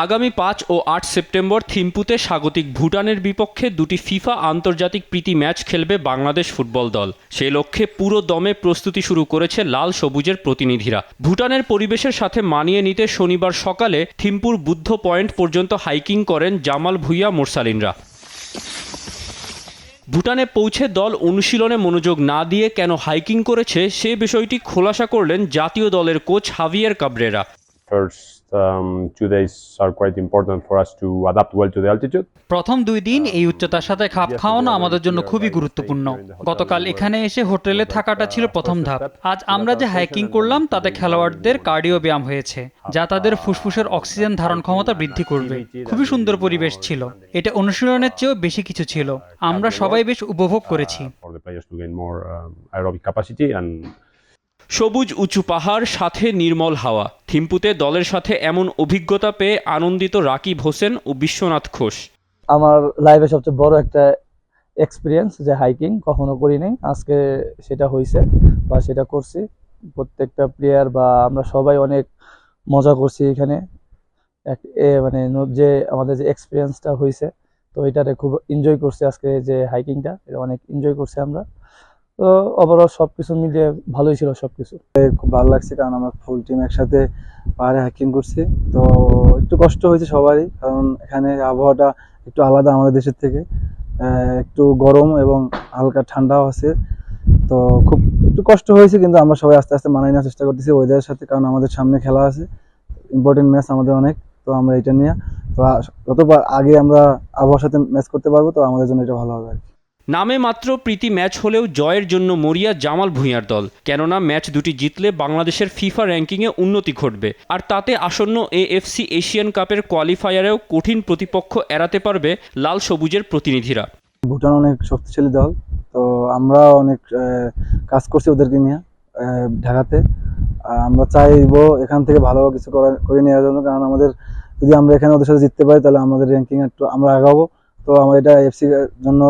আগামী ৫ ও ৮ সেপ্টেম্বর থিম্পুতে স্বাগতিক ভুটানের বিপক্ষে দুটি ফিফা আন্তর্জাতিক প্রীতি ম্যাচ খেলবে বাংলাদেশ ফুটবল দল। সেই লক্ষ্যে পুরো দমে প্রস্তুতি শুরু করেছে লাল সবুজের প্রতিনিধিরা। ভুটানের পরিবেশের সাথে মানিয়ে নিতে শনিবার সকালে থিম্পুর বুদ্ধ পয়েন্ট পর্যন্ত হাইকিং করেন জামাল ভুঁইয়া মোরসালিনরা। ভুটানে পৌঁছে দল অনুশীলনে মনোযোগ না দিয়ে কেন হাইকিং করেছে সে বিষয়টি খোলাসা করলেন জাতীয় দলের coach Javier Cabrera. First 2 days are quite important for us to adapt well to the altitude. প্রথম 2 দিন এই উচ্চতার সাথে খাপ খাওয়ানো আমাদের জন্য খুবই গুরুত্বপূর্ণ। গতকাল এখানে এসে হোটেলে থাকাটা ছিল প্রথম ধাপ। আজ আমরা যে হাইকিং করলাম তাতে খেলোয়াড়দের কার্ডিও ব্যায়াম হয়েছে, যা তাদের ফুসফুসের অক্সিজেন ধারণ ক্ষমতা বৃদ্ধি করবে। খুবই সুন্দর পরিবেশ ছিল। এটা অনুশীলনের চেয়েও বেশি কিছু ছিল। আমরা সবাই বেশ উপভোগ করেছি। সবুজ উঁচু পাহাড়, সাথে নির্মল হাওয়া। থিম্পুতে দলের সাথে এমন অভিজ্ঞতা পেয়ে আনন্দিত রাকিব হোসেন ও বিশ্বনাথ ঘোষ। আমার লাইফে সবচেয়ে বড় একটা এক্সপিরিয়েন্স, যে হাইকিং কখনো করিনি, আজকে সেটা হয়েছে বা সেটা করছি। প্রত্যেকটা প্লেয়ার বা আমরা সবাই অনেক মজা করছি এখানে। মানে যে আমাদের যে এক্সপিরিয়েন্সটা হয়েছে, তো এটাতে খুব এনজয় করছি। আজকে যে হাইকিংটা, এটা অনেক এনজয় করছি আমরা। তো ওভারঅল সবকিছু মিলিয়ে ভালোই ছিল সবকিছু। খুব ভালো লাগছে, কারণ আমরা ফুল টিম একসাথে পাহাড়ে হাইকিং করছি। তো একটু কষ্ট হয়েছে সবারই, কারণ এখানে আবহাওয়াটা একটু আলাদা আমাদের দেশের থেকে। একটু গরম এবং হালকা ঠান্ডাও আছে, তো খুব একটু কষ্ট হয়েছে, কিন্তু আমরা সবাই আস্তে আস্তে মানায় নেওয়ার চেষ্টা করতেছি ওয়েদারের সাথে, কারণ আমাদের সামনে খেলা আছে, ইম্পর্টেন্ট ম্যাচ আমাদের অনেক। তো আমরা এটা নিয়ে তো যতবার আগে আমরা আবহাওয়ার সাথে ম্যাচ করতে পারবো, তো আমাদের জন্য এটা ভালো হবে আর কি। নামে মাত্র প্রীতি ম্যাচ হলেও জয়ের জন্য মরিয়া জামাল ভুঁইয়ার দল, কেননা ম্যাচ দুটি জিতলে বাংলাদেশের ফিফা র্যাঙ্কিংয়ে উন্নতি ঘটবে, আর তাতে আসন্ন এএফসি এশিয়ান কাপের কোয়ালিফায়ারেও কঠিন প্রতিপক্ষ এড়াতে পারবে লাল সবুজের প্রতিনিধিরা। ভুটান অনেক শক্তিশালী দল, তো আমরা অনেক কাজ করছি ওদেরকে নিয়ে ঢাকাতে। আমরা চাইবো এখান থেকে ভালো কিছু করে নেওয়ার জন্য, কারণ আমাদের যদি আমরা এখানে ওদের সাথে জিততে পারি, তাহলে আমাদের র্যাঙ্কিং একটু আমরা আগাবো। তো আমরা এটা এফসির জন্য,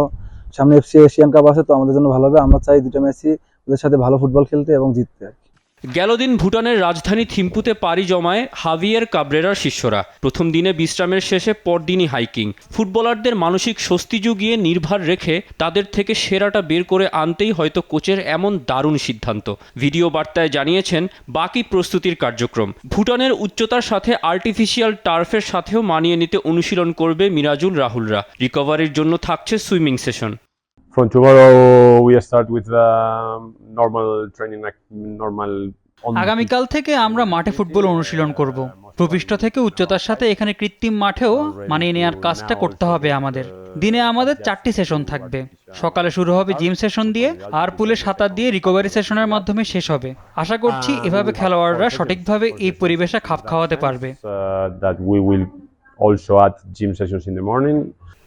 সামনে এফসি এশিয়ান কাপ আছে, তো আমাদের জন্য ভালো হবে। আমরা চাই দুটো ম্যাচই ওদের সাথে ভালো ফুটবল খেলতে এবং জিততে আর কি। গেল দিন ভুটানের রাজধানী থিম্পুতে পাড়ি জমায় হাভিয়ের কাবরেরার শিষ্যরা। প্রথম দিনে বিশ্রামের শেষে পরদিনই হাইকিং। ফুটবলারদের মানসিক স্বস্তি জুগিয়ে নির্ভর রেখে তাদের থেকে সেরাটা বের করে আনতেই হয়তো কোচের এমন দারুণ সিদ্ধান্ত। ভিডিও বার্তায় জানিয়েছেন বাকি প্রস্তুতির কার্যক্রম। ভুটানের উচ্চতার সাথে আর্টিফিশিয়াল টার্ফের সাথেও মানিয়ে নিতে অনুশীলন করবে মিরাজুল রাহুলরা। রিকভারির জন্য থাকছে swimming session. From tomorrow we start with normal training, like normal. আগামীকাল থেকে আমরা মাঠে ফুটবল অনুশীলন করব। ভূপৃষ্ঠ থেকে উচ্চতার সাথে এখানে কৃত্রিম মাঠেও মানিয়ে নেওয়ার কাজটা করতে হবে আমাদের। দিনে আমাদের 4টি সেশন থাকবে। সকালে শুরু হবে জিম সেশন দিয়ে, আর পুলে সাঁতার দিয়ে রিকভারি সেশনের মাধ্যমে শেষ হবে। আশা করছি এভাবে খেলোয়াড়রা সঠিকভাবে এই পরিবেশে খাপ খাওয়াতে পারবে। That we will also add gym sessions in the morning.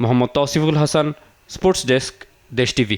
Mohammad Tousiful Hasan, sports desk, Desh TV.